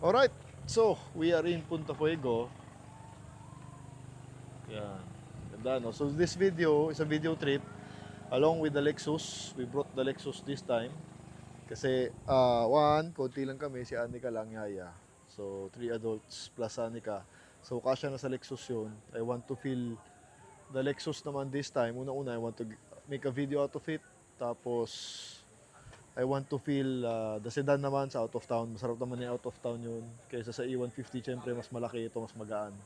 Alright, so we are in Punta Fuego. Yan. Ganda, no? So this video is a video trip along with the Lexus. We brought the Lexus this time. Kasi, konti lang kami. Si Anika lang, Yaya. So, 3 adults plus Anika. So, kasya na sa Lexus yun. I want to feel the Lexus naman this time. Una-una, I want to make a video out of it. Tapos, I want to feel the sedan naman sa out of town. Masarap naman yung out of town yun. Kaysa sa E150, syempre mas malaki ito, mas magaan.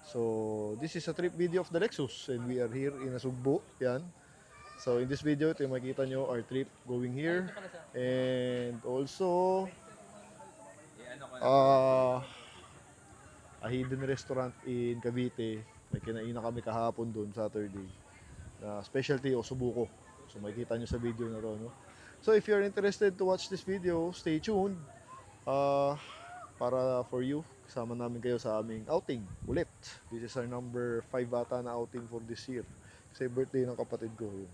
So, this is a trip video of the Lexus. And we are here in Nasugbo. Yan. So, in this video, ito yung makikita nyo our trip going here. And also, a hidden restaurant in Cavite. May kinainan kami kahapon doon, Saturday. Specialty Osobuco. So, makikita nyo sa video na to, no? So if you're interested to watch this video, stay tuned para for you, kasama namin kayo sa aming outing ulit. This is our number 5 ata na outing for this year. Kasi birthday ng kapatid ko yun.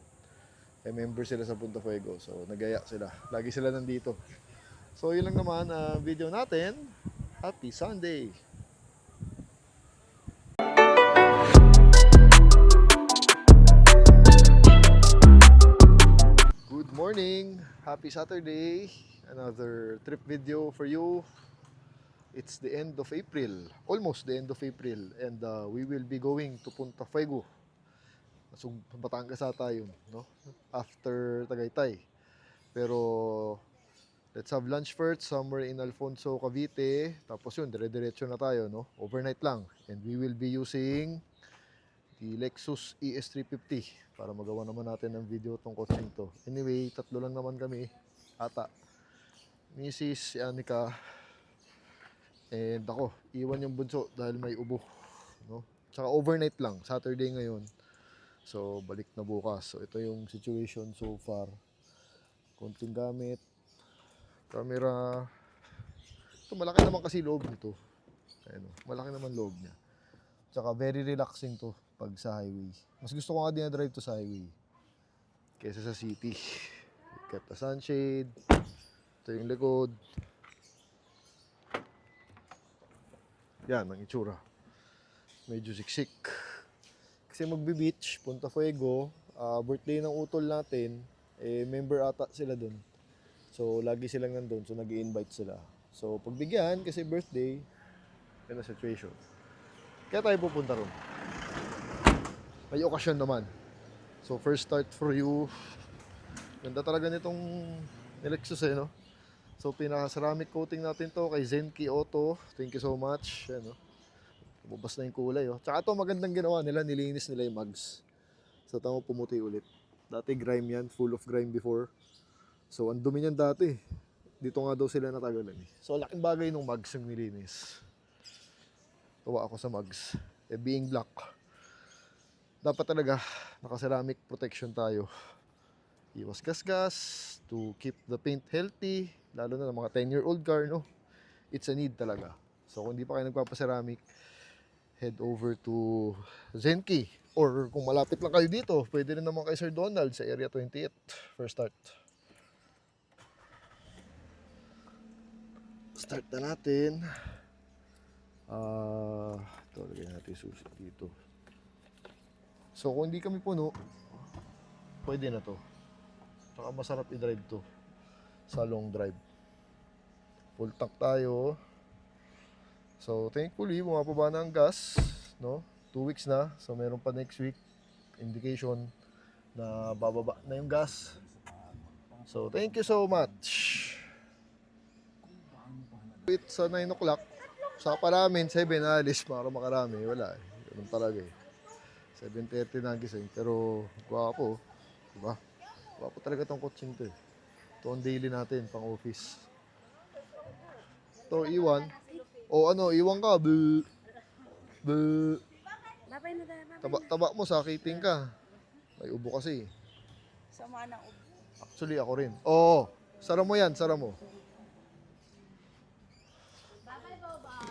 Member sila sa Punta Fuego, so nagaya sila. Lagi sila nandito. So yun lang naman ang video natin. Happy Sunday! Good morning! Happy Saturday! Another trip video for you. It's the end of April. Almost the end of April. And we will be going to Punta Fuego. So, Batangas ata yun, no? After Tagaytay. Pero, let's have lunch first somewhere in Alfonso, Cavite. Tapos yun, dire-diretso na tayo, no? Overnight lang. And we will be using the Lexus ES350 para magawa naman natin ng video tong coaching to. Anyway, tatlo lang naman kami ata. Mrs. Anika and ako. Iwan yung bunso dahil may ubo, no? Tsaka overnight lang, Saturday ngayon. So balik na bukas. So ito yung situation so far. Konting gamit, camera. Ito malaki naman kasi loob nito. Ayun, malaki naman loob niya. Tsaka very relaxing to pag sa highway. Mas gusto ko nga dinadrive to sa highway kaysa sa city. Got the sunshade. Ito yung likod. Yan ang itsura. Medyo siksik. Kasi magbe-beach, Punta Fuego. Birthday ng utol natin. Member ata sila dun. So lagi silang nandun. So nag-i-invite sila. So pagbigyan kasi birthday, yan ang situation. Kaya tayo pupunta ron. May okasyon naman. So first start for you. Ganda talaga nitong Lexus no? So pinaka-ceramic coating natin to kay Zenki Auto. Thank you so much. Yan, no? Lumabas na yung kulay. Tsaka to magandang ginawa nila. Nilinis nila yung mugs. So tamo pumuti ulit. Dati grime yan. Full of grime before. So ang dumi niyan dati. Dito nga daw sila natagalan. So laking bagay nung mugs yung nilinis. Tuwa ako sa mugs. Being black, dapat talaga naka-ceramic protection tayo. Iwas gas-gas to keep the paint healthy. Lalo na ng mga 10-year-old car, no? It's a need talaga. So kung hindi pa kayo nagpapa-ceramic, head over to Zenki. Or kung malapit lang kayo dito, pwede rin naman kay Sir Donald sa Area 28. First start. Start na natin. Ito, lagyan natin susi dito. So kung hindi kami puno, pwede na to. Saka masarap i-drive to sa long drive. Full tank tayo. So thankfully, bumababa na ang gas, no? 2 weeks na. So meron pa next week indication na bababa na yung gas. So thank you so much. It's 9 o'clock. Sa pa namin, 7 alis para makarami. Wala eh. Ganun talaga eh. 7:30 na gising. Pero gwapo. Diba? Gwapo talaga tong coaching to eh. Ito ang daily natin, pang office. Ito, iwan. O ano, iwan ka. Buh. Buh. Taba mo, sakitin ka. May ubo kasi. Sama ng ubo. Actually, ako rin. Oo. Sara mo yan, sara mo.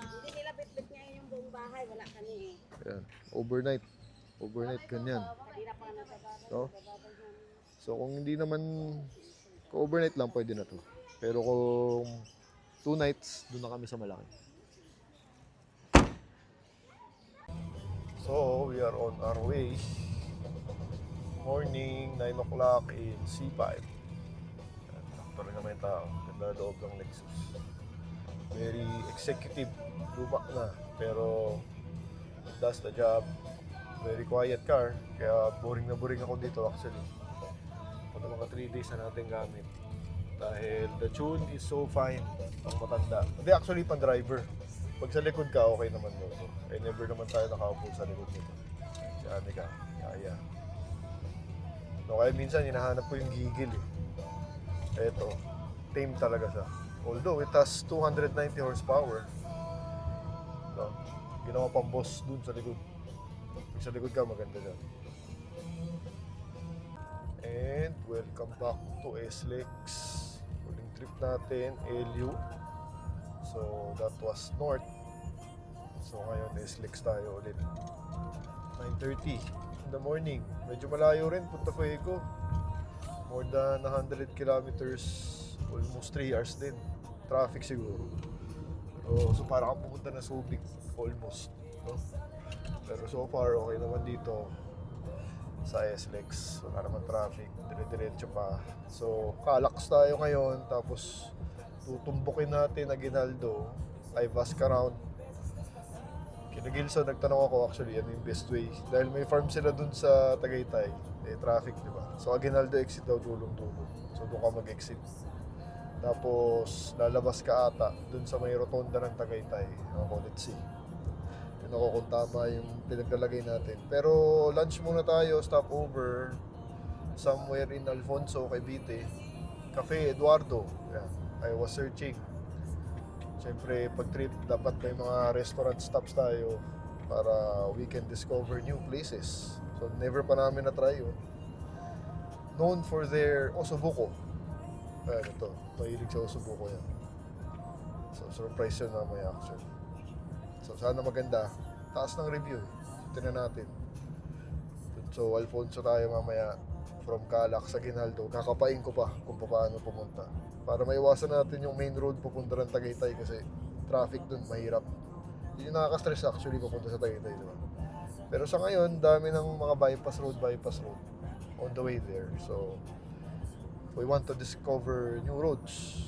Hindi nila bit-bit niya yung buong bahay. Wala kami eh. Ayan. Overnight. Overnight, ganyan. Kanina pa kami sa bahay. No? So kung hindi naman, kung overnight lang pwede na to. Pero kung 2 nights, doon na kami sa Malaki. So, we are on our way. Morning, 9 o'clock in C5. Sakto rin naman yung tao. Ganda loob ng Lexus. Very executive. Luma na. Pero, does the job. Very quiet car. Kaya boring na boring ako dito actually. Kung mga 3 days na natin gamit. Dahil the tune is so fine. Pang matanda. Hindi, actually pang driver. Pag sa likod ka, okay naman mo. Eh, never naman tayo nakaupo sa likod nito. Si Anika, kaya. No, kaya minsan, hinahanap ko yung gigil eh. Eto, tame talaga siya. Although, it has 290 horsepower. No, ginawa pang boss dun sa likod. Pag sa likod ka, maganda dyan. And, welcome back to SLEX. Huling trip natin, LU. So, that was north. So, ngayon, SLEX tayo ulit. 9:30 in the morning. Medyo malayo rin, Punta Fuego. More than 100 kilometers. Almost 3 hours din. Traffic siguro. Pero, so, para kang pumunta na Subic. Almost. No? Pero so far, okay naman dito sa SLEX. Wala naman traffic. Dire-diretso pa. So, Calax tayo ngayon. Tapos, tutumbukin natin Aguinaldo, ay Vascaround. Kina Gilson, nagtanong ako actually ano yung best way. Dahil may farm sila dun sa Tagaytay, eh traffic, di ba? So Aguinaldo exit daw dulong-dulong. So doon ka mag-exit. Tapos lalabas ka ata dun sa may rotonda ng Tagaytay. Ako, let's see. Yun ako kung tama yung pinaglalagay natin. Pero lunch muna tayo, stopover somewhere in Alfonso, Cavite. Cafe Eduardo. Yan. I was searching. Siyempre, pag trip, dapat may mga restaurant stops tayo para we can discover new places. So, never pa namin na-try yun. Known for their osobuco. Ayan, ito. Mahilig sa osobuco yan. So, surprise yun mamaya actually. So, sana maganda. Taas ng review. Tignan natin. So, Alfonso tayo mamaya from Calax sa Aguinaldo. Kakapain ko pa kung paano pumunta. Para maiwasan natin yung main road papunta ng Tagaytay kasi traffic dun mahirap. Yun yung nakaka-stress actually papunta sa Tagaytay, di ba? Pero sa ngayon, dami ng mga bypass road on the way there. So, we want to discover new roads.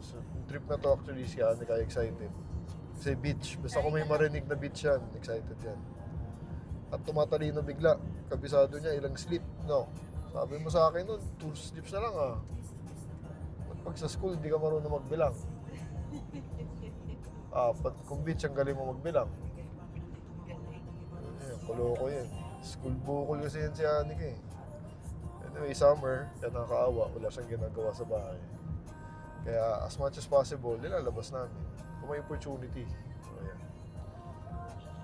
So, yung trip na to actually si Anika excited. Kasi beach, basta kung may marinig na beach yan, excited yan. At tumatalino bigla, kabisado niya ilang slip, no? Sabi mo sa akin nun, 2 slips na lang ah. Pag sa school, hindi ka marunong magbilang. Kung beach, ang galing mo magbilang. Kuloko yan. School bukol kasi yan si Anika eh. Anyway, summer, yan nakakaawa. Wala siyang ginagawa sa bahay. Kaya as much as possible, nilalabas namin. Kung may opportunity. So, yan.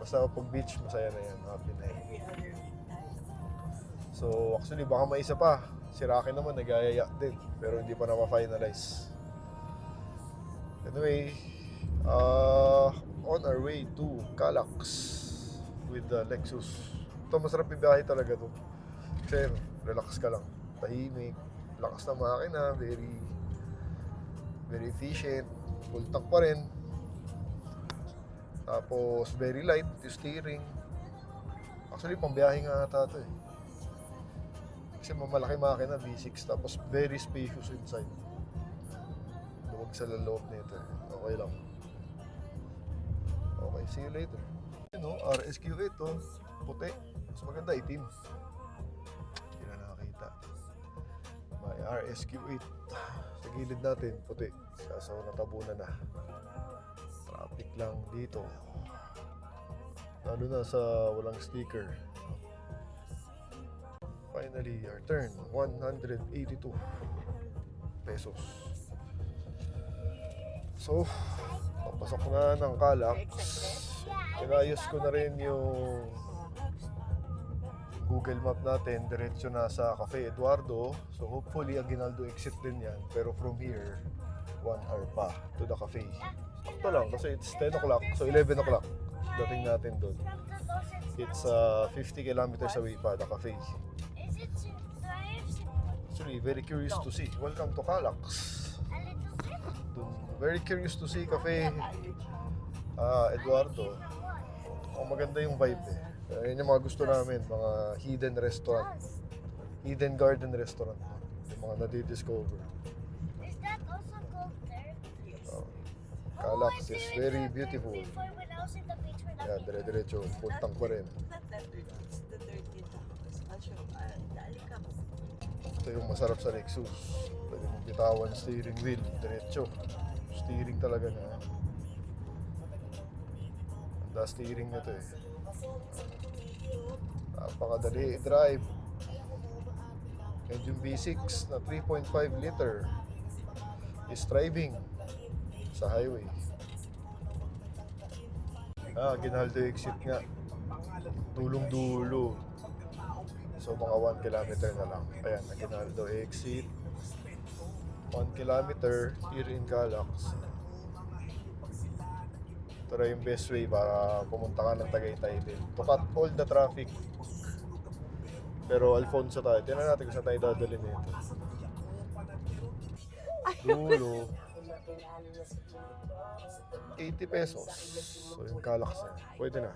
Basta pag beach, masaya na yan. Happy na yan. So, actually, baka may isa pa. Si Rocky naman nag-ayaya din, pero hindi pa na-finalize. Anyway, on our way to Calax with the Lexus. Ito, masarap yung biyahe talaga to. Kasi relax ka lang, tahimik, lakas na makina, very efficient, full tank pa rin. Tapos very light yung steering. Actually, pang biyahe nga ata ito eh. Kasi mamalaki makina, V6, tapos very spacious inside. Luwag sa loob nito eh. Okay lang. Okay, see you later. You know, RSQ8 to, puti. Mas maganda, itim. Hindi na nakakita. May RSQ8. Sa gilid natin, puti. Kaso natabunan na. Traffic lang dito. Lalo na sa walang sticker. Finally, our turn, 182 pesos. So, papasok na ng Calax. Pinayos ko na rin yung Google Map natin. Diretso na sa Cafe Eduardo. So, hopefully, Aguinaldo exit din yan. Pero from here, 1 hour pa to the cafe. Sakto lang kasi it's 10 o'clock. So, 11 o'clock. Dating natin doon. It's 50 kilometers away pa, the cafe. Actually, very curious to see. Welcome to Calax. Dun Very curious to see Cafe Eduardo. Maganda yung vibe eh. Yun yung mga gusto namin, mga hidden restaurant. Hidden garden restaurant. Yung mga nadidiscover. Is that also called there? Calax is very beautiful. Before when I was in the beach with Yeah, dire-diretso. Puntang pa rin. Not that dirty. It's the dirty tacos. Dali ka. Ito yung masarap sa Lexus. Pwede mong bitawan steering wheel. Diretso. Steering talaga na. Handa steering na to eh. Napakadali i-drive. And yung V6 na 3.5 liter is driving sa highway. Ginaldo exit nga. Dulong-dulo. So mga 1 kilometer na lang. Ayan, Ginaldo exit. 1 kilometer here in Calax. Ito na yung best way para pumunta ka ng Tagaytay din. To cut all the traffic. Pero Alfonso tayo. Tingnan natin kung saan tayo dadalhin nito. Dulo. 80 pesos. So yung Calax na. Pwede na.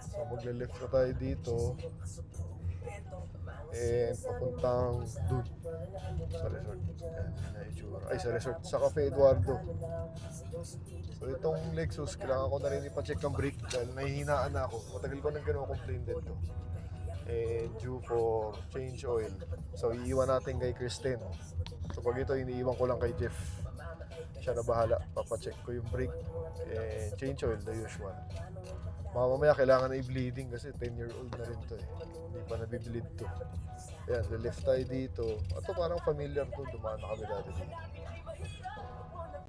So magle-left na tayo dito. And papuntang dun. Sa resort. Ay, sa resort. Sa Cafe Eduardo. So itong Lexus, kailangan ko na rin ipacheck ang brake dahil nahihinaan na ako. Matagal ko nang kino-complain din to. And due for change oil. So iiwan natin kay Kristen. So pag ito, iniiwan ko lang kay Jeff. Siya na bahala. Papacheck ko yung brake and change oil, the usual. Mamaya kailangan na i-bleeding kasi 10-year-old na rin to eh. Hindi pa nabibleed to. Ayan, left tayo dito. Ito parang familiar to. Dumaan na kami dati dito.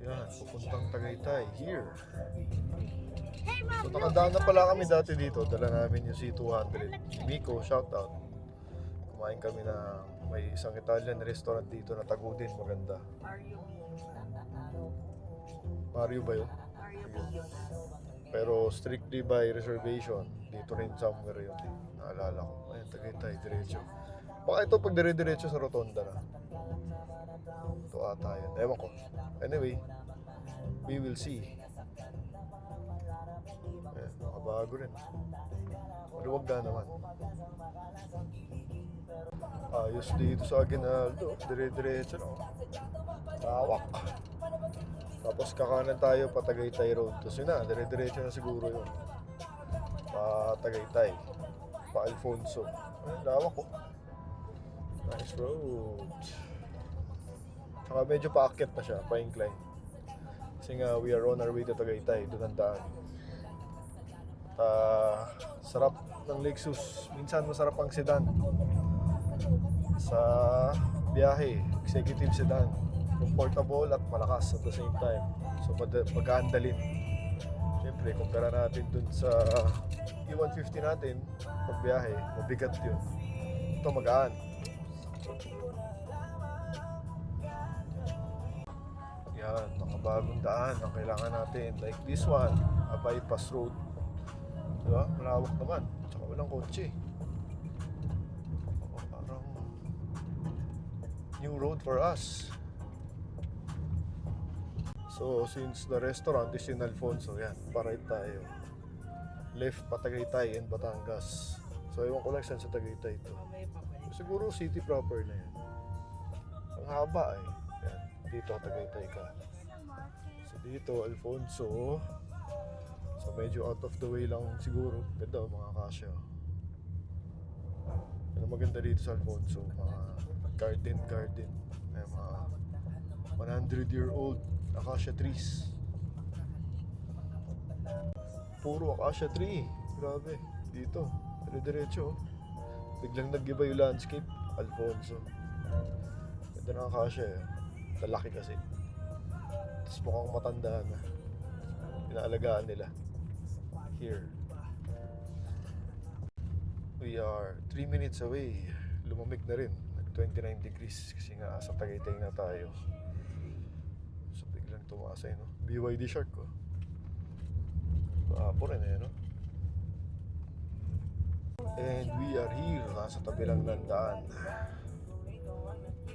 Ayan, pupuntang Tagaytay. Here. So nakadaan na pala kami dati dito. Dala namin yung C200. Si Miko, shoutout. Kumain kami na may isang Italian restaurant dito na Tagudin. Maganda. Mario ba yun? Pero strictly by reservation. Dito rin somewhere yun. Naalala ko. Ayun, Tagaytay, diretso. Baka ito pag dire-diretso sa rotonda na. Ito ata yun. Ewan ko. Anyway, we will see. Ayan, nakabago rin. Maluwag na naman. Ayos dito sa Aguinaldo. Dire-diretso no. Tawak. Tapos kakanan tayo pa Tagaytay Road. Tapos yun na, dire-diretso na siguro yun. Pa Tagaytay. Pa Alfonso. Ayun, lawak ko. Nice road. Saka medyo paakyat na siya, pa-incline. Kasi nga, we are on our way to Tagaytay. Doon ang daan. Sarap ng Lexus. Minsan masarap ang sedan. Sa biyahe, executive sedan. Comfortable at malakas at the same time. So mag-aandalin. Siyempre, kumpara natin dun sa E150 natin, pag biyahe, mabigat yun. Ito magaan. Yan, nakabagong daan ang kailangan natin. Like this one, a bypass road. Diba? Malawak naman. Tsaka walang kotse. Parang new road for us. So, since the restaurant is in Alfonso, yan, para tayo. Left pa Tagaytay and Batangas. So, ewan ko lang saan sa Tagaytay ito. Siguro city proper na yan. Ang haba eh. Yan, dito Tagaytay ka. So, dito Alfonso. So, medyo out of the way lang siguro. Ganda mga kasya. Ano maganda dito sa Alfonso? Mga garden. May mga 100-year-old acacia trees. Puro acacia tree. Grabe. Dito. Dire-diretso. Biglang nag-iba yung landscape. Alfonso. Ganda ng acacia eh. Lalaki kasi. Tapos mukhang matanda na. Inaalagaan nila. Here. We are 3 minutes away. Lumamig na rin. 29 degrees. Kasi nga sa Tagaytay na tayo. Tumaas ay no? BYD Shark ko. Apo rin eh no? And we are here. Nasa tabi lang ng daan.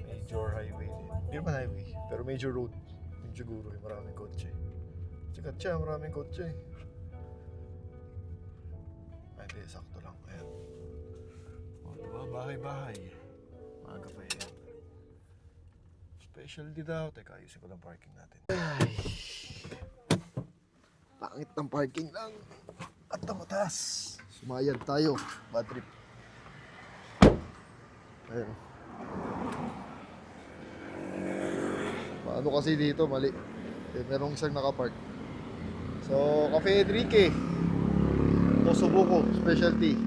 Major highway din. Hindi naman highway, pero major road. Yun siguro yung maraming kotse. Sikat siya, maraming kotse. Ay, di, sakto lang. Ayan. O, diba? Bahay-bahay. Maaga pa yan. Specialty daw. Teka, ayusin ko lang parking natin. Ay. Pangit ng parking lang. At ang mataas. Sumayad tayo. Bad trip. Ayun. Paano kasi dito? Mali. Eh, merong isang nakapark. So, Cafe Enrique. Ito, Subuko. Specialty.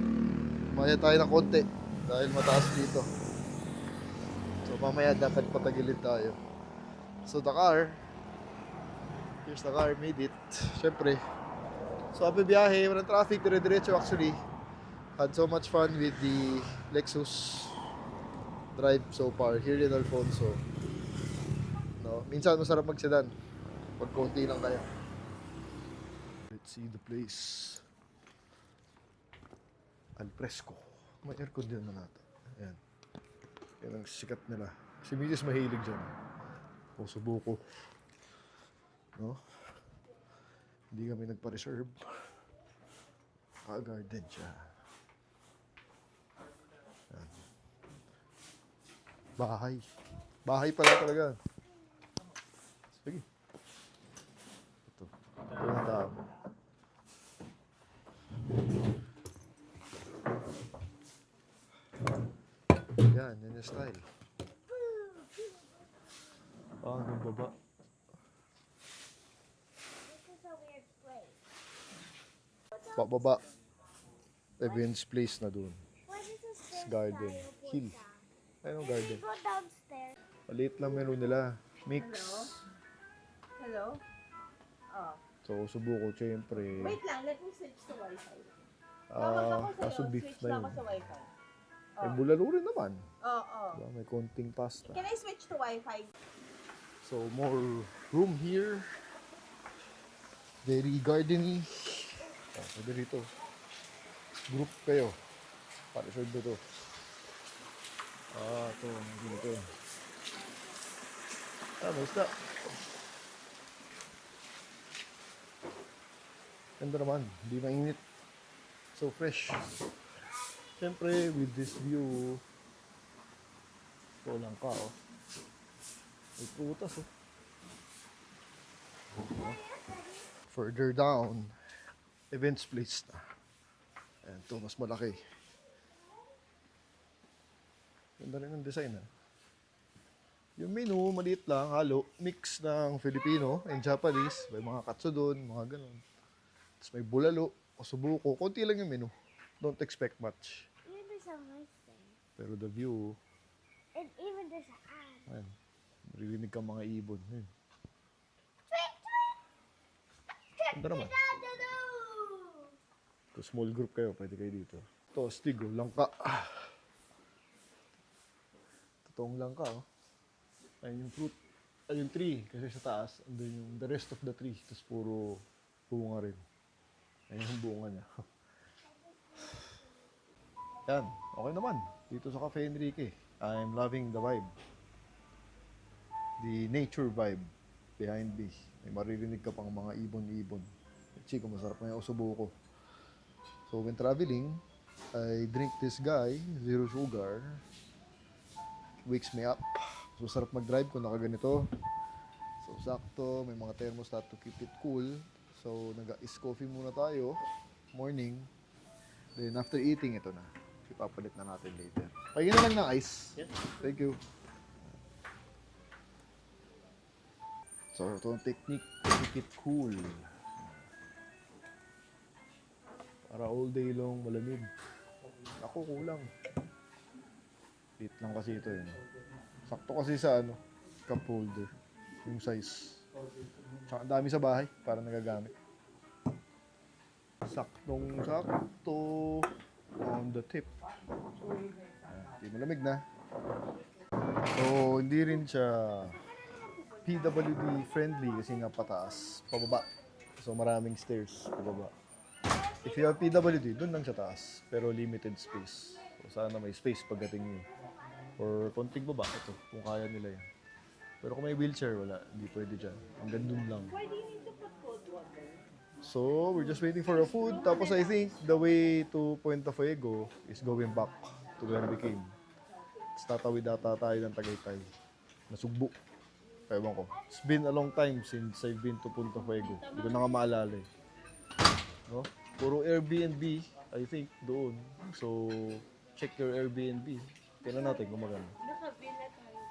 Sumayad tayo ng konti. Dahil mataas dito. So, mamaya dapat patagilid tayo. So, the car. Here's the car. Made it. Siyempre. So, happy biyahe. Walang traffic. Dire-diretso actually. Had so much fun with the Lexus drive so far here in Alfonso. No, minsan masarap mag-sedan pag konti lang kaya. Let's see the place. Al Fresco. May aircon din na natin. Ayan. Yan ang sikat nila. Si Mrs. mahilig dyan. O Subuko. No? Hindi kami nagpa-reserve. Garden siya. Ayan. Bahay. Bahay pala talaga. Sige. Ito. Ito yung tao. Yan, yan yung style. Hanggang baba. This is a weird place. Pababa. Events place na dun. What is this Garden. Hill. Ayun ang garden. Go downstairs. Maliit lang menu nila. Mix. Hello? Oh. So, Subuko, syempre. Wait lang, let me switch to Wi-Fi. Kaso beef switch na lang yun. ako sa Wi-Fi. May bulalo rin naman. Oo. Diba? May konting pasta. Can I switch to Wi-Fi? So, more room here. Very gardeny. Oh, pwede rito. Group kayo. Pa-reserve na to. Ito. Dito. May isda. Ganda naman. Hindi mainit. So fresh. Siyempre, with this view, ito lang ka, oh. May prutas, oh. Further down, events place na. Ayan, ito, mas malaki. Ganda rin ang design, ha. Yung menu, maliit lang, halo, mix ng Filipino and Japanese. May mga katsudon, mga ganun. Tapos may bulalo, o Subuko. Konti lang yung menu. Don't expect much. Even there's a nice thing. Pero the view, And even there's an ad. ayan, maririnig kang mga ibon. Ayan. Ganda naman. Kung small group kayo, pwede kayo dito. Ito, Stigo, langka. Totoong langka, oh. Ayun yung fruit. Ayun yung tree. Kasi sa taas, andun yung the rest of the tree. Tapos puro bunga rin. Ayun yung bunga niya. Yan, okay naman. Dito sa Cafe Enrique. I'm loving the vibe. The nature vibe behind me. May maririnig ka pang mga ibon-ibon. Chiko, masarap na yung Subuko. So when traveling, I drink this guy, zero sugar. Wakes me up. So sarap mag-drive kung nakaganito. So sakto, may mga thermostat to keep it cool. So nag-ice coffee muna tayo. Morning. Then after eating, ito na. Ipapalit na natin later. Pagin na lang ng ice. Thank you. So ito ang technique to keep it cool. Para all day long malamig. Ako kulang. Lit lang kasi ito yun. Sakto kasi sa cup holder. Yung size. Tsaka ang dami sa bahay para nagagamit. Saktong sakto on the tip. Hindi malamig na. So hindi rin siya PWD friendly kasi nga pataas, pababa. So maraming stairs pababa. If you have PWD, dun lang sa taas. Pero limited space. So sana may space pagdating nyo. Or konting baba, ito, kung kaya nila yan. Pero kung may wheelchair, wala. Hindi pwede dyan. Hanggang dun lang. Why do you need to put cold water? So, we're just waiting for the food. Tapos I think the way to Puente Fuego is going back to Glenby Cave. Tapos tatawid ata tayo ng Tagaytay. Nasugbo. Ewan ko. It's been a long time since I've been to Puente Fuego. Hindi ko na nga maalala eh. No? Puro Airbnb, I think, doon. So, check your Airbnb. Tingnan natin kung maganda. Nakabila tayo.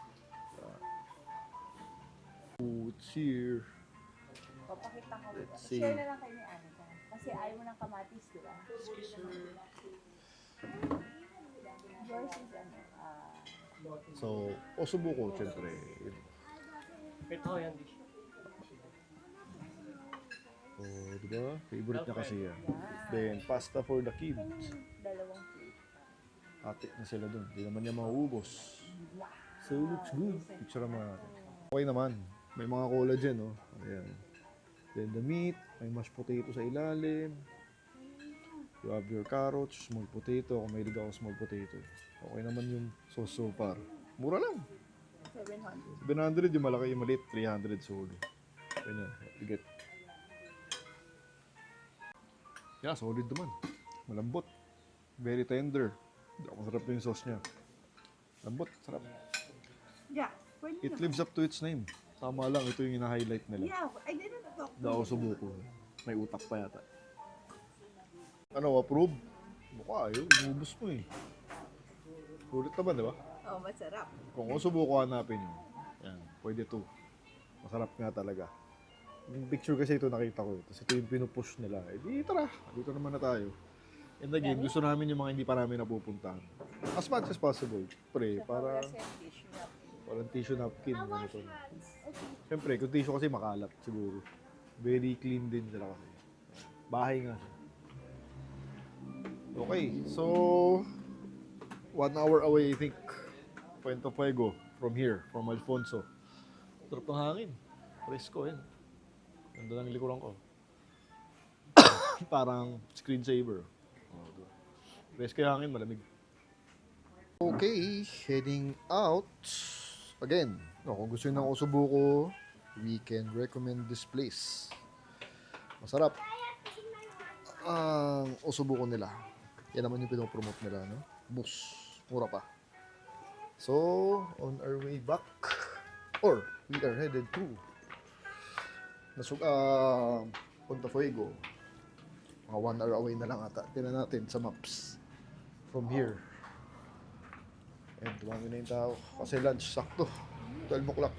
It's here. Papakita ko. Let's see. Share na lang kayo ni Anika. Kasi ayaw mo ng kamatis, di ba? Yours is So, Osubuco, syempre. Ito yan, dish. Oh, di ba? Favorite niya kasi yan. Then, pasta for the kids. dalawang plate. Ate na sila dun. Hindi naman niya mauubos. So, looks good. Picture naman natin. Okay naman. May mga collagen, no? Ayan. Then the meat, may mashed potato sa ilalim. You have your carrots, small potato. Kung may ligaw small potato. Okay naman yung sauce so far. Mura lang. 700. 700 yung malaki, yung maliit. 300 solo. Ganyan. Bigat. Yeah, solid naman. Malambot. Very tender. Masarap na yung sauce niya. Lambot, sarap. Yeah, pwede It lives up to its name. Tama lang, ito yung ina-highlight nila. Yeah, I didn't talk. Dao subuko. May utak pa yata. Ano, approve? Mukha ayaw, inubos mo eh. Sulit naman, di ba? Oh, masarap. Kung subuko hanapin yun, yan, pwede to. Masarap nga talaga. Yung picture kasi ito nakita ko. Tapos ito yung pinupush nila. Eh di tara, dito naman na tayo. And again, gusto namin yung mga hindi pa namin napupuntahan. As much as possible. Pre, para walang tissue napkin. Ganito. Siyempre, kung tissue kasi makalat siguro. Very clean din sila kasi. Bahay nga siya. Okay, so 1 hour away I think. Puente Fuego from here, from Alfonso. Sarap ng hangin. Presko yan. Ganda ng likuran ko. Parang screensaver. Presko yung hangin, malamig. Okay, heading out. Again, kung gusto nyo ng Osubuco, we can recommend this place. Masarap. Ang Osubuco nila. Yan naman yung pinopromote nila, no? Bus. Mura pa. So, on our way back, or we are headed to Puente Fuego. Mga 1 hour away na lang ata. Tingnan natin sa maps. From here. And dumami na yung tao. Kasi lunch, sakto. 12 o'clock.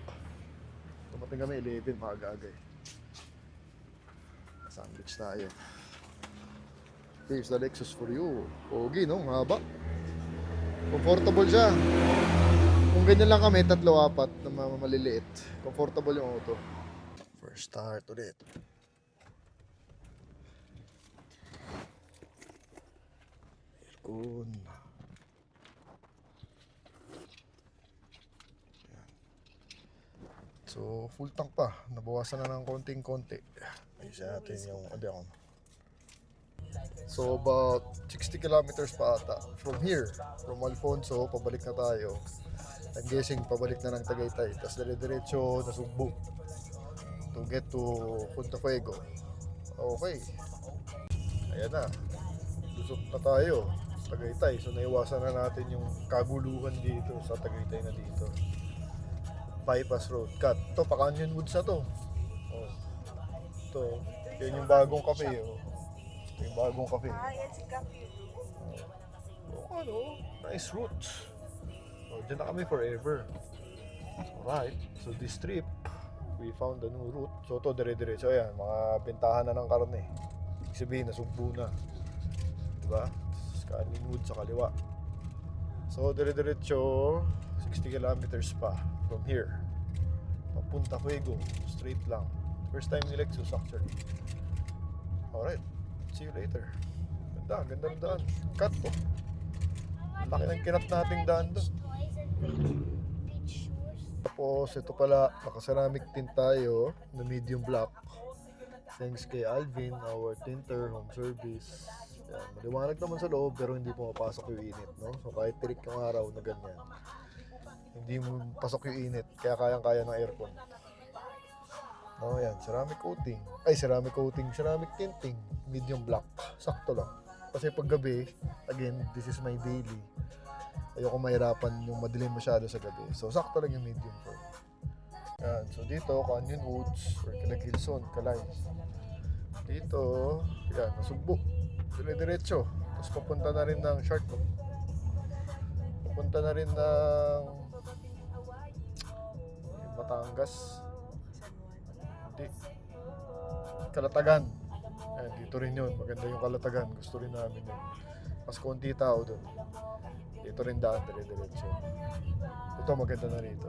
Tumating kami, 11, maaga-aga eh. Sandwich tayo. Here's the Lexus for you. Pogi, no? Ang haba. Comfortable siya. Kung ganyan lang kami, 3-4 na maliliit. Comfortable yung auto. First start ulit. Aircon. So, full tank pa. Nabawasan na ng konting-konti. Ayusin natin yung adeon. So, about 60 kilometers pa ata. From here, from Alfonso, pabalik na tayo. I'm guessing pabalik na ng Tagaytay. Tapos dire-diretso na Sugbo. To get to Puente Fuego. Okay. Ayan na. Lusot na tayo. Tagaytay. So, naiwasan na natin yung kaguluhan dito sa Tagaytay na dito. Bypass road cut. Ito, pa-Canyon Woods na to. Oh. Ito, yan yung bagong cafe. Oh. Ito yung bagong cafe. Yan si Cafe. Oh, ano, nice route. So, dyan na kami forever. Alright, so this trip, we found a new route. So ito, dire-diretso. Ayan, mga bentahan na ng karne. Ibig sabihin, nasugbo na. Diba? Canyon Woods sa kaliwa. So, dire-diretso, 60 kilometers pa from here. Papunta Fuego, straight lang. First time ni Lexus actually. Alright, see you later. Ganda, ganda ng daan. Cut to. Laki ng kinat nating daan doon. Toys and beach shoes. Tapos ito pala, naka-ceramic tint tayo na medium black. Thanks kay Alvin, our tinter, home service. Yan, maliwanag naman sa loob pero hindi pumapasok yung init, no? So kahit tirik yung araw na ganyan. Hindi mo pasok yung init, kaya kayang-kaya ng aircon. No, yan, ceramic coating. Ay, ceramic coating, ceramic tinting, medium black. Sakto lang. Kasi pag gabi, again, this is my daily. Ayoko mahirapan yung madilim masyado sa gabi. So, sakto lang yung medium for me. Yan, so dito, Canyon Woods, or Calagilson, Kalay. Dito, yan, Nasugbo. Dire-diretso. Tapos papunta na rin ng Shark. Papunta na rin ng Batangas. Hindi. Kalatagan. Ayan, dito rin yun. Maganda yung Kalatagan. Gusto rin namin yun. Mas konti tao doon. Dito rin daan, dire-diretso. Ito maganda na rito.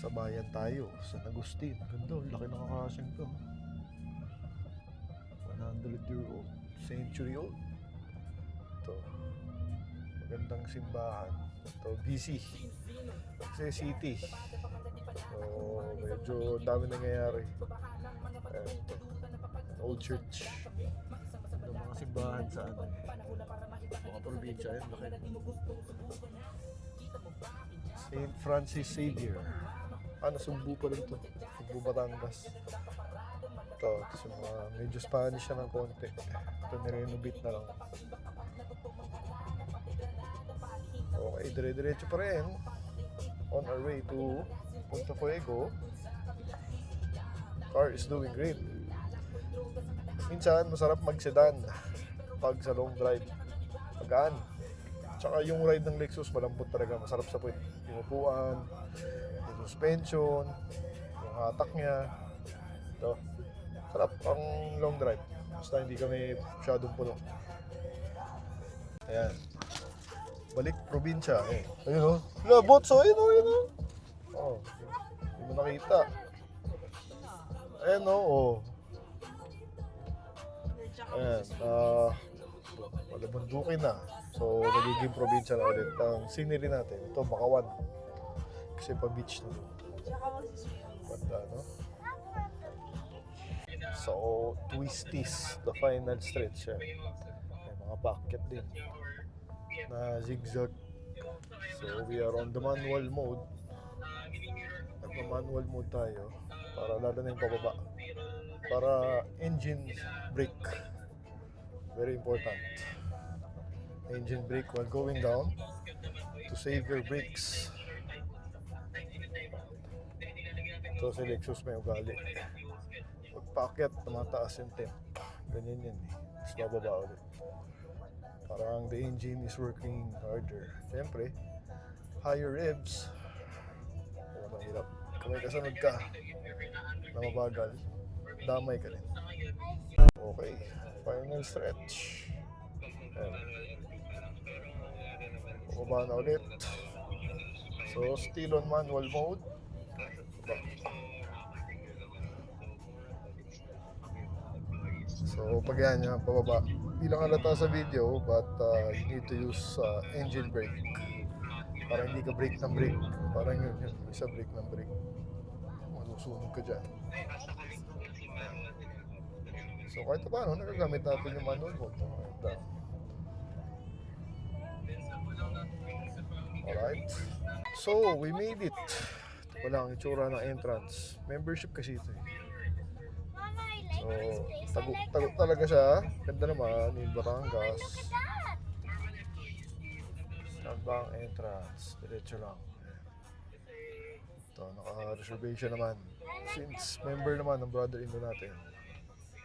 Sa bayan tayo, San Agustin. Ganda, laki ng kakasyang to. 100-year-old, century old. Ito. Magandang simbahan. Ito, BC. Kasi city. So, medyo dami nangyayari. Ayan, ito. Old church. Ito mga simbahan sa ano. Mga probinsya. Ayan, laki. St. Francis Xavier. Nasumbu pa rin ito. Sumbu, Batangas. Ito yung mga medyo Spanish siya ng konti. Ito nirenovate na lang. Okay, dire-diretso pa rin. On our way to Punta Fuego. Car is doing great. Minsan, masarap mag-sedan pag sa long drive. Magaan. Tsaka yung ride ng Lexus, malambot talaga. Masarap sa puwet. Yung upuan, yung suspension, yung hatak niya. Ito. Sarap ang long drive. Basta hindi kami masyadong puno. Ayan. Balik probinsya. Eh. Ayun o. Labot. So, ayun o. Ayun o. Oh. Hindi mo nakita. Ayan o. Oh. Ayan. Malabundukin na. So, nagiging probinsya na ulit. Ang scenery natin. Ito, Bakawan. Kasi pa-beach na doon. Banda, no? So, Twisties. The final stretch. May mga packet din. Na zigzag. So, we are on the manual mode. Nagpa-manual mode tayo. Para lalo na yung pababa. Para engine brake. Very important. Engine brake while going down to save your brakes. Ito si Lexus may ugali. Pagpaakyat, tumataas yung temp. Ganyan yan eh. Tapos bababa ulit. Parang the engine is working harder. Siyempre, higher revs. Kaya mahirap. Kung may kasunod ka na mabagal, damay ka rin. Okay, final stretch. Ayan. Baba na ulit. So, still on manual mode. So, pag yan yung pababa, bilang halata sa video, but you need to use engine brake. Para hindi ka brake ng brake. Parang yun, isa brake ng brake. Malusunog ka dyan. So, kahit paano, nagagamit natin yung manual mode. Alright. So, we made it. Ito pala ang itsura ng entrance. Membership kasi ito eh. Mama, I like So, this place. tago talaga siya. Ganda naman, yung Batangas. Saan ba ang entrance? Diretso lang. Ito, naka-reservation naman. Since member naman ng brother-in-law natin.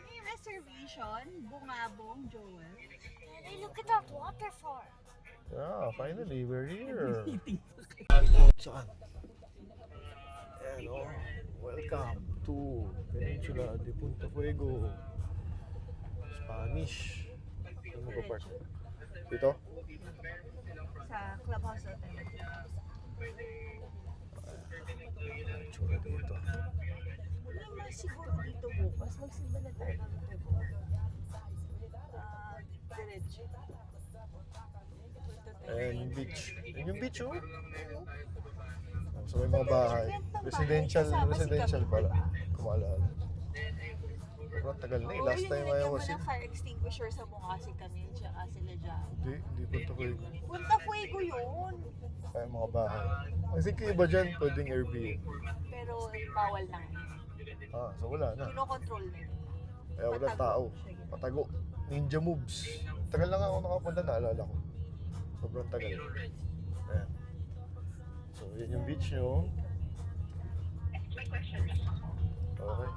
May reservation, Bungabong, Joel. Daddy, look at that waterfall. Yeah, finally, we're here. Saan? Ayan o. Welcome to Peninsula de Punta Fuego. Spanish. Saan mo pa park? Dito? Sa Clubhouse Hotel. Tsura dito. Wala na siguro dito bukas. Magsimba na tayo ng Cebu. Diretso. Ayan yung beach. Ayan yung beach oh. So may mga bahay. Residential pala. Kung maalala. Sobrang tagal na eh. Last time ayaw mo kasi. ng fire extinguisher sa mukha si Camille tsaka sila Jam. Hindi Punta Fuego. Punta Fuego yun. Kaya mga bahay. I think yung iba dyan pwedeng Airbnb. Pero bawal na. So wala na. Kino-control na. Kaya walang Patago. tao. Patago. Ninja moves. Tagal lang ako nakapunta, naalala ko. Sobrang tagal. Ayan. So, yan yung beach nyo. Okay.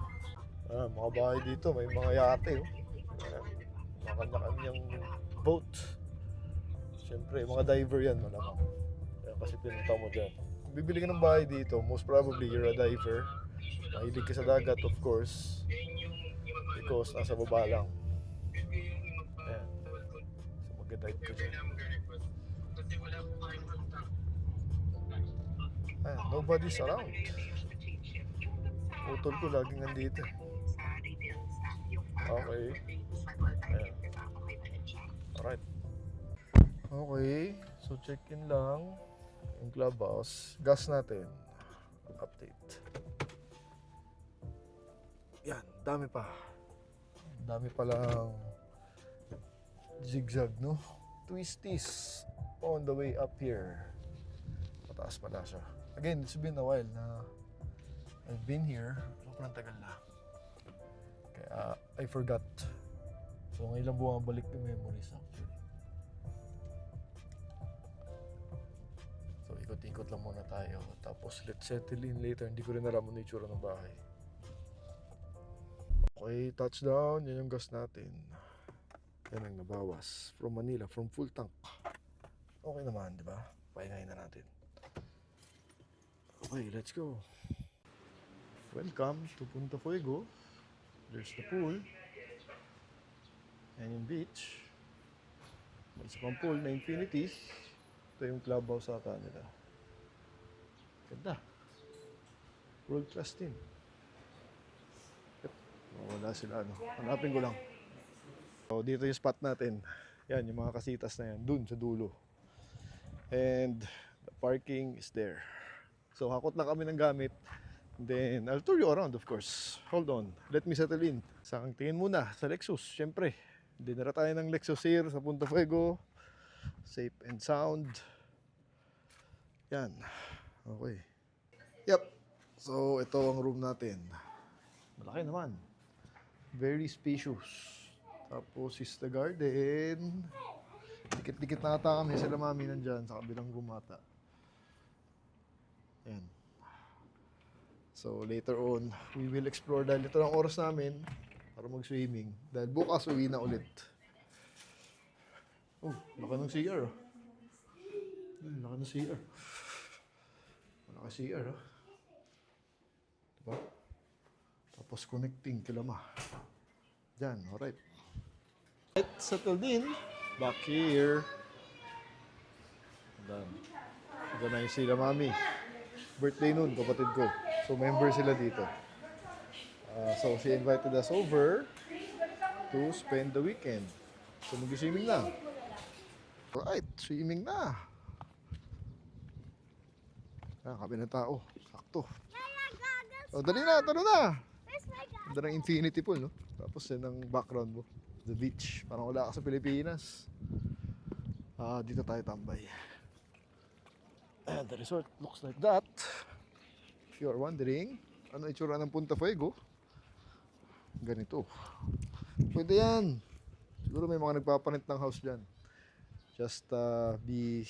Mga bahay dito, may mga yate. Oh. Ayan. Mga kanya-kanyang boat. Siyempre, mga diver yan, malamang. Ayan, kasi pinunta mo dyan. Kung bibili ka ng bahay dito, most probably you're a diver. Mahilig ka sa dagat, of course. Because nasa baba lang. Ayan. So, mag-dive ka dyan. Ayan, nobody's around. Utol ko laging nandito. Okay. Ayan. Alright. Okay. So, check-in lang. Yung clubhouse. Gas natin. Update. Yan. Dami pa. Dami palang zigzag, no? Twisties on the way up here. Mataas pala siya. Again, it's been a while na I've been here. Sobrang tagal na. Kaya I forgot. So ngayon lang bumabalik yung memories actually. So ikot-ikot lang muna tayo. Tapos let's settle in later. Hindi ko rin alam ano yung itsura ng bahay. Okay, touchdown. Yan yung gas natin. Yan ang nabawas. From Manila, from full tank. Okay naman, di ba? Pahingahin na natin. Okay, let's go. Welcome to Punta Fuego. There's the pool. Yan yung beach. May isa pang pool na infinity. Ito yung clubhouse sa kanila. Ganda. World class team. Yep. Wala sila ano. Hanapin ko lang. So, dito yung spot natin. Yan, yung mga kasitas na yan. Dun sa dulo. And the parking is there. So, hakot lang kami ng gamit. Then, I'll tour you around, of course. Hold on. Let me settle in. Saan tingin muna? Sa Lexus, syempre. Dinara tayo ng Lexus here sa Punta Fuego. Safe and sound. Yan. Okay. Yep. So, ito ang room natin. Malaki naman. Very spacious. Tapos is the garden. Dikit-dikit na ata kami. Sila mami nandyan sa kabilang room ata. Yan. So later on, we will explore dahil ito ang oras namin para mag-swimming. Dahil bukas uwi na ulit. Oh, laki ng CR. Oh. Laki ng CR. Laki CR. Oh. Diba? Tapos connecting kila ma. Diyan, alright. Right, settled in. Back here. Diyan na yung sila mami. Birthday nun, kapatid ko. So, member sila dito. So, she invited us over to spend the weekend. So, mag-swimming na. Alright, swimming na. Kami ng tao. Sakto. O, dali na, taro na. Ganda ng infinity pool, no? Tapos yan ang background mo. The beach. Parang wala ka sa Pilipinas. Dito tayo tambay. And the resort looks like that. If you are wondering, ano itsura ng Punta Fuego? Ganito. Pwede yan. Siguro may mga nagpapanit ng house dyan. Just be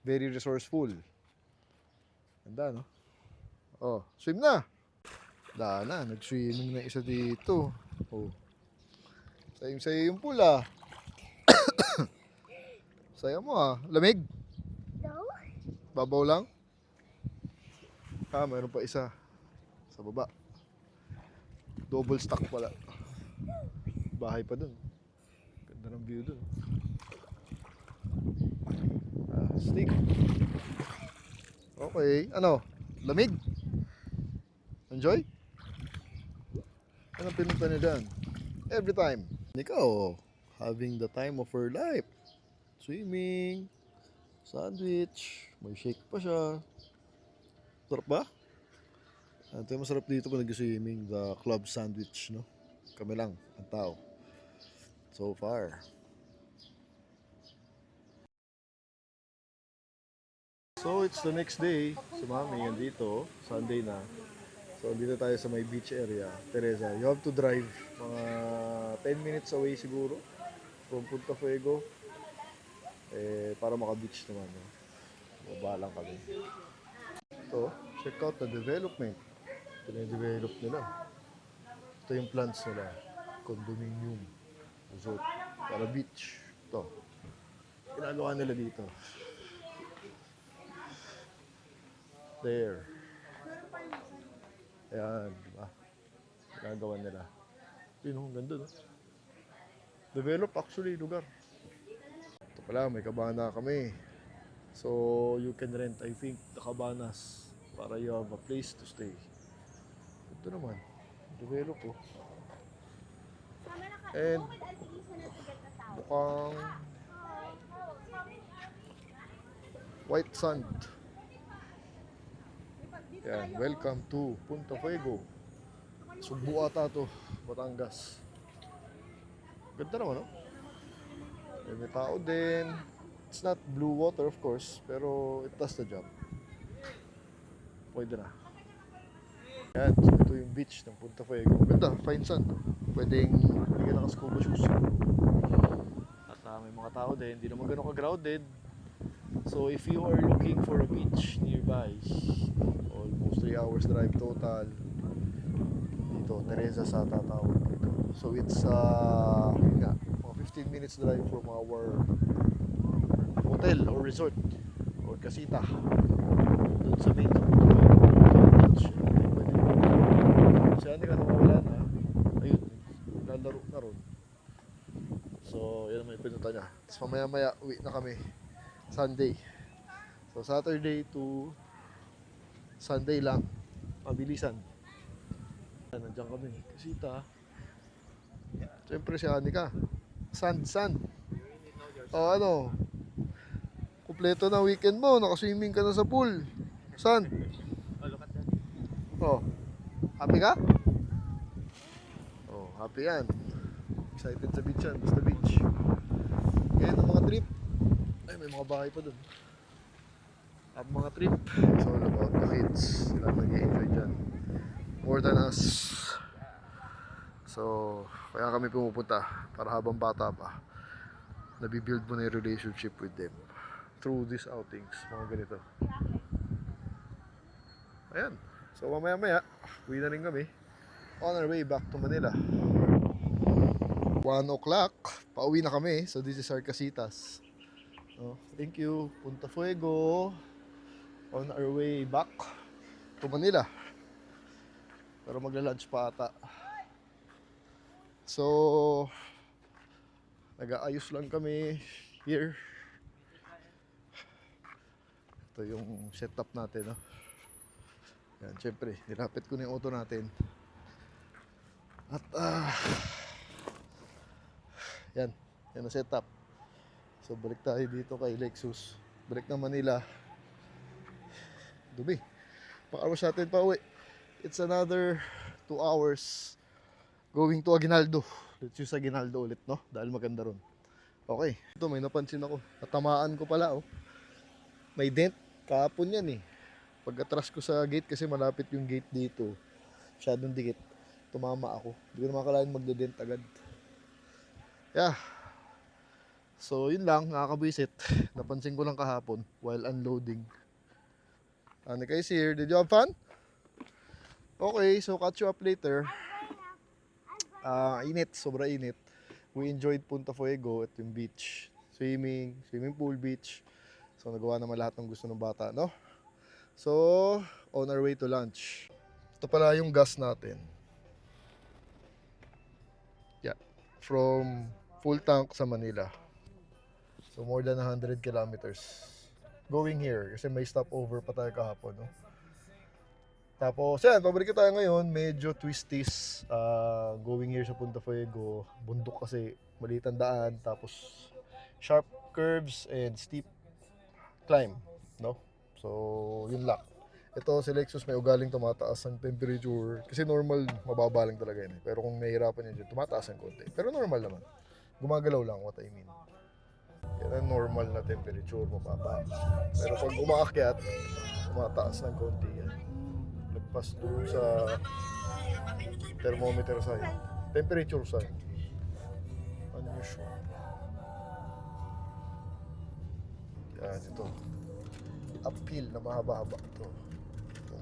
very resourceful. Ganda, no? Oh, swim na! Wala na, nag-swimming na isa dito. Oh. Sayang-sayo yung pool, ah. Saya mo, ah. Lamig? No? Babaw lang? Mayroon pa isa sa baba. Double stack pala. Bahay pa dun. Ganda ng view dun. Stick. Okay. Ano? Lamig? Enjoy? Anong pinunta niya dyan? Every time. Ikaw, having the time of her life. Swimming. Sandwich. May shake pa siya. Sarap ba? Ito yung masarap dito pag nag-swimming. The club sandwich, no? Kami lang ang tao. So far. So it's the next day. Si Mami yan dito. Sunday na. So dito tayo sa may beach area. Teresa, you have to drive mga 10 minutes away siguro from Punta Fuego. Para maka-beach naman. No? Baba lang kami. So, check out the development. Pinadevelop nila. Ito yung plans nila. Condominium. Resort. Para beach. Ito. Ginagawa nila dito. There. Ayan, diba? Ginagawa nila. Yun, ang ganda, no? Develop actually lugar. Ito pala, may cabana kami. So, you can rent, I think, the cabanas para you have a place to stay. Ito naman, develop oh. And mukhang white sand. Yan, welcome to Punta Fuego. Sugbo ata to, Batangas. Ganda naman, no? May tao din. It's not blue water, of course, pero it does the job. Pwede na. Yan, so ito yung beach ng Punta Fuego. Ganda, fine sand. Pwedeng hindi ka naka-scuba shoes. At may mga tao din, hindi naman ganun ka-crowded. So if you are looking for a beach nearby, almost 3 hours drive total. Dito, Teresa sa tatawag dito. So it's yun nga, mga 15 minutes drive from our hotel or resort or casita. Doon sa main beach. Si Andy ka nawawala na. Ayun, lalaro na ron. So, yan naman yung pinunta niya. Tapos mamaya-maya, uwi na kami. Sunday. So, Saturday to Sunday lang. Mabilisan. Nandiyan kami. Kasita. Siyempre si Anika. Sand. O ano? Kompleto na weekend mo. Nakaswimming ka na sa pool. Sand. Oh. Happy ka? Oh, happy yan. Excited sa beach yan. Basta beach. Ngayon ang mga trip. Ay, may mga bahay pa dun. Ang mga trip. It's all about the kids. Sila nag-i-enjoy dyan. More than us. So, kaya kami pumupunta. Para habang bata pa, nabibuild mo na yung relationship with them. Through these outings. Mga ganito. Ayan. So, mamaya-maya, uwi na rin kami. On our way back to Manila. 1 o'clock, pauwi na kami. So, this is our Casitas. Oh, thank you. Punta Fuego. On our way back to Manila. Pero magla-lunch pa ata. So, nag-aayos lang kami here. Ito yung setup natin, no? Yan, syempre, nilapit ko na yung auto natin. At, yan ang setup. So, balik tayo dito kay Lexus. Balik na Manila. Dumi. Pang-hours natin pa uwi. It's another 2 hours going to Aguinaldo. Let's use Aguinaldo ulit, no? Dahil maganda ron. Okay. Ito, may napansin ako. Natamaan ko pala, oh. May dent. Kahapon yan, eh. Pag-atras ko sa gate kasi malapit yung gate dito. Masyadong dikit. Tumama ako. Hindi ko naman akalain magde-dent agad. Yeah. So, yun lang. Nakakabwisit. Napansin ko lang kahapon while unloading. Anika is here. Did you have fun? Okay, so catch you up later. Init. Sobra init. We enjoyed Punta Fuego at yung beach. Swimming pool, beach. So, nagawa naman lahat ng gusto ng bata, no? So, on our way to lunch. Ito pala yung gas natin. Yeah. From full tank sa Manila. So, more than 100 kilometers. Going here. Kasi may stopover pa tayo kahapon, no? Tapos, yan. Pabalik tayo ngayon. Medyo twisties. Going here sa Punta Fuego. Bundok kasi. Maliit ang daan. Tapos, sharp curves and steep climb, no? So, yun lang. Ito si Lexus may ugaling tumataas ang temperature kasi normal mababa lang talaga yun eh. Pero kung nahihirapan yun dyan, tumataas ang konti. Pero normal naman. Gumagalaw lang what I mean. Yan ang normal na temperature, mababa. Pero pag umaakyat, tumataas ng konti yan. Lagpas doon sa thermometer sign. Temperature sign. Unusual. Yan, ito. Uphill na mahaba-haba ito.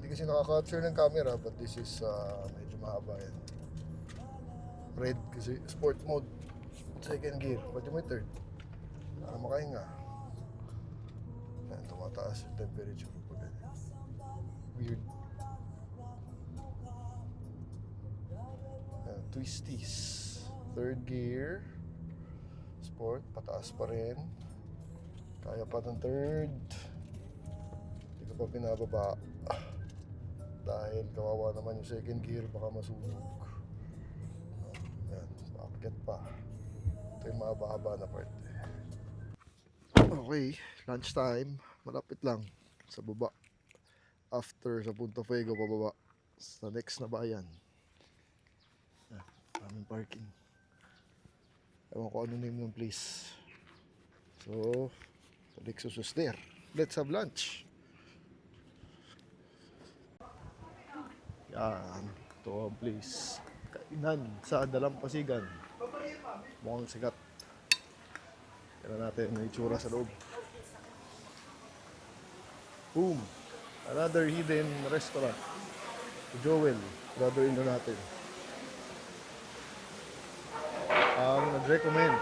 Hindi kasi nakaka-capture ng camera but this is medyo mahaba yan. Red kasi sport mode. Second gear. Pwede mo yung third. Para makahinga. Yan, tumataas yung temperature. Weird. Yan, twisties. Third gear. Sport. Pataas pa rin. Kaya pa ng third. Hindi ko pa pinababa. Dahil kawawa naman yung second gear, baka masunog. Yan, paakyat pa. Ito yung mahaba-haba na part. Okay, lunch time. Malapit lang sa baba. After sa Punta Fuego, pababa sa next na bayan. Yan, aming parking. Ewan ko ano name ng place. So, Lexus is there. Let's have lunch. Yan, ito ang place. Kainan sa Dalampasigan. Mukhang sikat. Tignan natin ang itsura sa loob. Boom! Another hidden restaurant. Joel, brother-in-law natin. Ang nag-recommend.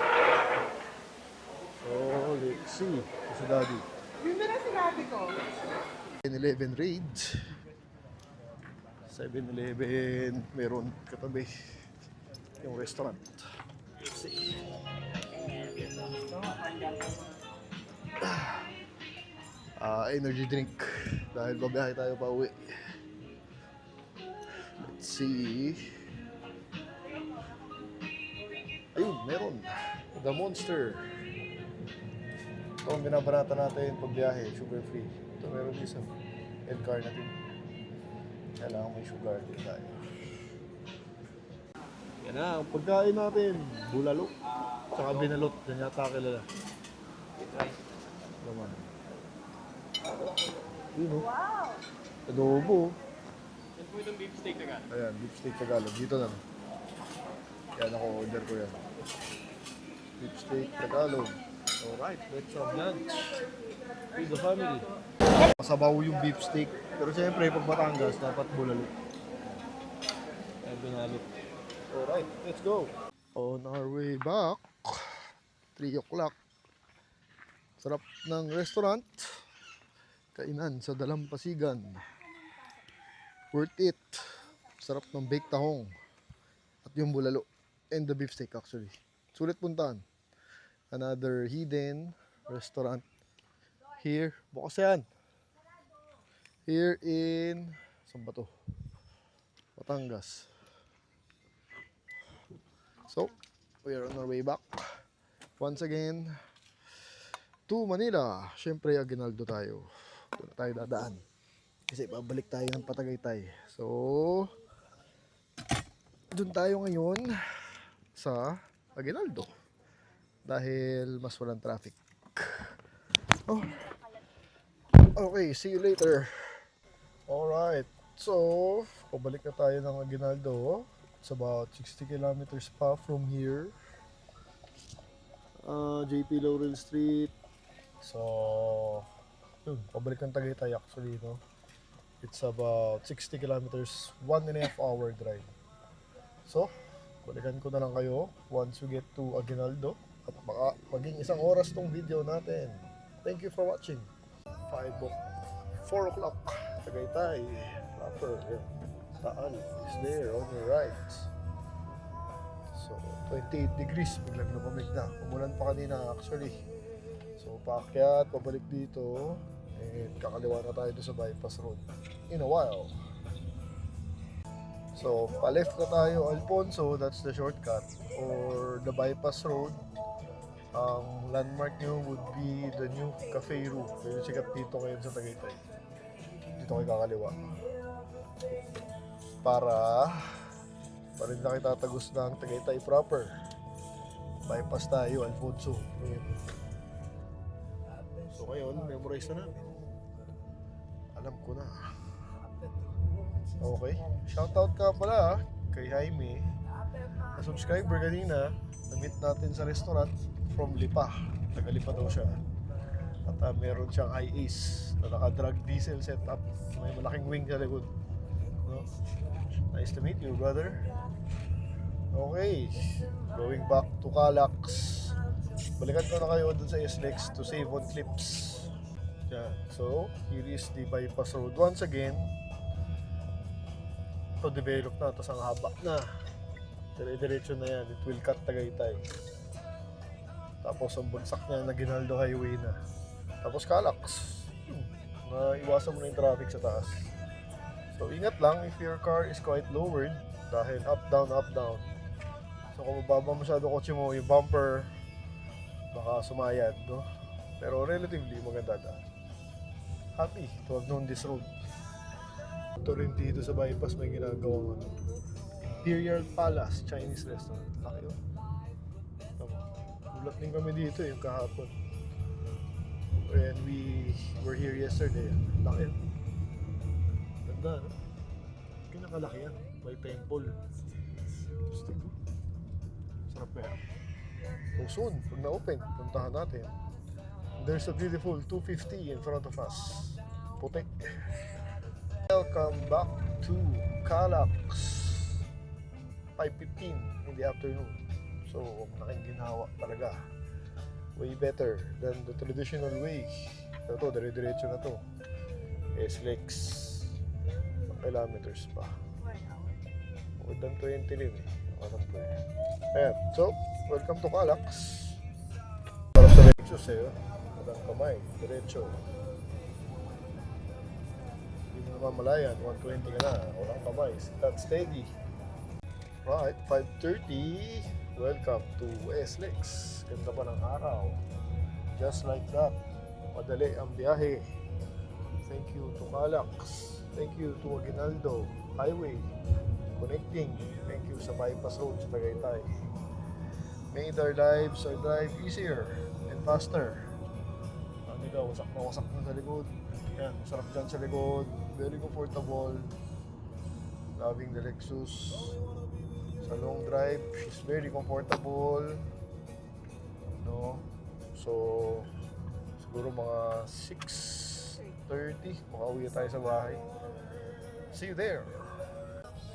So, let's see. Si Daddy. Yun na lang sinabi ko. 7-Eleven raid. 7-Eleven, meron katabi yung restaurant. Let's see. Energy drink dahil babiyahe tayo pa uwi. Let's see. Ayun, meron. The Monster. Ito ang binabarata natin pag biyahe, sugar free. Ito meron isang L-carnitine. Kailangan may sugar din tayo. Yan na, ang pagkain natin. Bulalo. Tsaka binalot. Yan yata kilala. Naman. Yun o. Wow! Adobo. Yan po itong beef steak na gan. Ayan, beef steak Tagalog. Dito na. Yan ako, order ko yan. Beef steak Tagalog. Alright, let's have lunch. With the family. Masabaw yung beef steak. Pero siyempre, pag Batangas, dapat bulalo. Ayan, binalot. Alright, let's go. On our way back, 3 o'clock. Sarap ng restaurant. Kainan sa Dalampasigan. Worth it. Sarap ng baked tahong. At yung bulalo. And the beef steak actually. Sulit puntahan. Another hidden restaurant. Here. Bukas yan. Here in... Saan ba to? Batangas. So, we are on our way back. Once again, to Manila. Siyempre, Aguinaldo tayo. Doon tayo dadaan. Kasi babalik tayo ng Patagaytay. So, doon tayo ngayon sa Aguinaldo. Dahil mas walang traffic. Oh. Okay, see you later. Alright. So, pabalik na tayo ng Aguinaldo. It's about 60 kilometers pa from here. JP Laurel Street. So, yun, pabalik ng Tagaytay actually, no? It's about 60 kilometers, 1.5 hour drive. So, balikan ko na lang kayo once we get to Aguinaldo. At baka maging 1 oras tong video natin. Thank you for watching. 4 o'clock, Tagaytay. Proper, yeah. Taal is there on your right. So, 28 degrees, biglang lumamig na. Umulan pa kanina actually. So, paakyat, pabalik dito. And kakaliwa na tayo sa bypass road in a while. So, pa-left na tayo, Alfonso, that's the shortcut. Or the bypass road. Ang landmark nyo would be the new Cafe Roo. Yung sikat dito ngayon sa Tagaytay. dito kayo kakaliwa. Para rin na kita tagos ng Tagaytay proper. Bypass tayo, Alfonso. Ayan. So ngayon, memorize na namin. Alam ko na. Okay. Shoutout ka pala kay Jaime. Na subscriber kanina, na-meet natin sa restaurant from Lipa. Taga-Lipa daw siya. At meron siyang i-ace na naka-drug diesel setup. May malaking wing sa likod. No? Nice to meet you, brother. Okay. Going back to Calax. Balikan ko na kayo dun sa SLEX to save on clips. Yan. So, here is the bypass road. Once again, ito develop na. Tapos ang haba na. Dire-diretso na yan. It will cut Tagaytay. Tapos ang bagsak niya na Ginaldo Highway na. Tapos Calax. Naiwasan mo na yung traffic sa taas. So ingat lang if your car is quite lowered dahil up down. So kung mababa masyado kotse mo, yung bumper baka sumayad, no? Pero relatively maganda daan. Happy to have known this road. Ito rin dito sa bypass may ginagawang Imperial Palace Chinese restaurant. Laki yun. Gulat din kami dito yung kahapon. When we were here yesterday. Laki yun. Ganda, no? Kinakalaki yan. May temple. Gusto ko. Sarap ba yan? So soon, pag na-open, puntahan natin. There's a beautiful 250 in front of us. Putik. Welcome back to Calax. 5:15 in the afternoon. So, malaking ginhawa talaga. Way better than the traditional way. Ito, dire-diretso na to. SLEX. Kilometers pa. More than 20 rin eh. Ayan. So, welcome to Calax. Para sa Lexus eh. Walang kamay. Diretso. Hindi mo naman malayan. 120 ka na. Walang kamay. Sit steady. Right, 5:30. Welcome to SLEX. Ganda pa ng araw. Just like that. Madali ang biyahe. Thank you to Calax. Thank you to Aguinaldo Highway. Connecting. Thank you sa bypass road sa Tagaytay. Made our lives, our drive easier and faster. Ano ka, wasak na sa likod. Yan, masarap dyan sa likod. Very comfortable. Loving the Lexus. Sa long drive, she's very comfortable. No? So, siguro mga 6:30, makauwi tayo sa bahay. See you there!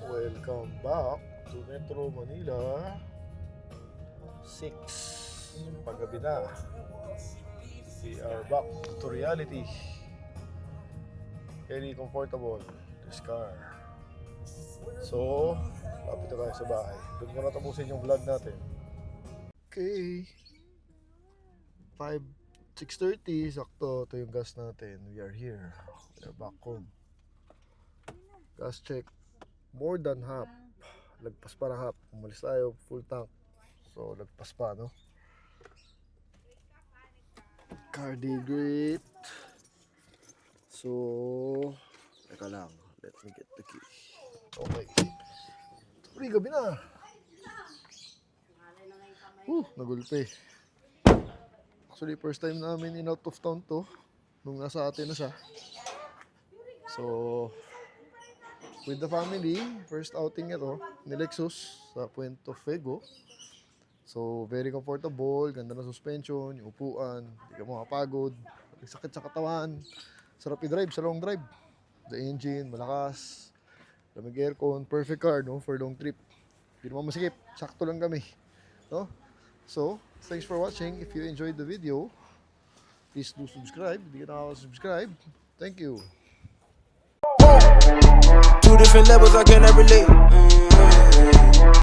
Welcome back to Metro Manila. 6 paggabi na. We are back to reality. Very comfortable this car. So, lapit na tayo sa bahay. Doon ko natapusin yung vlog natin. Okay. 6:30, sakto. Ito yung gas natin. We are here. We are back home. Gas check. More than half. Lagpas pa ng half. Umalis tayo, full tank. So, lagpas pa, no? Car day great. So, teka lang. Let me get the key. Okay. Sorry, gabi na. Nagulpe. Actually, first time namin in out of town to. Nung nasa atin na siya. So, with the family, first outing ito ni Lexus sa Puente Fuego. So, very comfortable, ganda na suspension, yung upuan, hindi ka makapagod, may sakit sa katawan, sarap i-drive sa long drive. The engine, malakas, lamig aircon, perfect car, no, for long trip. Hindi naman masikip, sakto lang kami, no? So, thanks for watching. If you enjoyed the video, please do subscribe. Hindi ka nakaka-subscribe. Thank you. Two different levels, I cannot relate.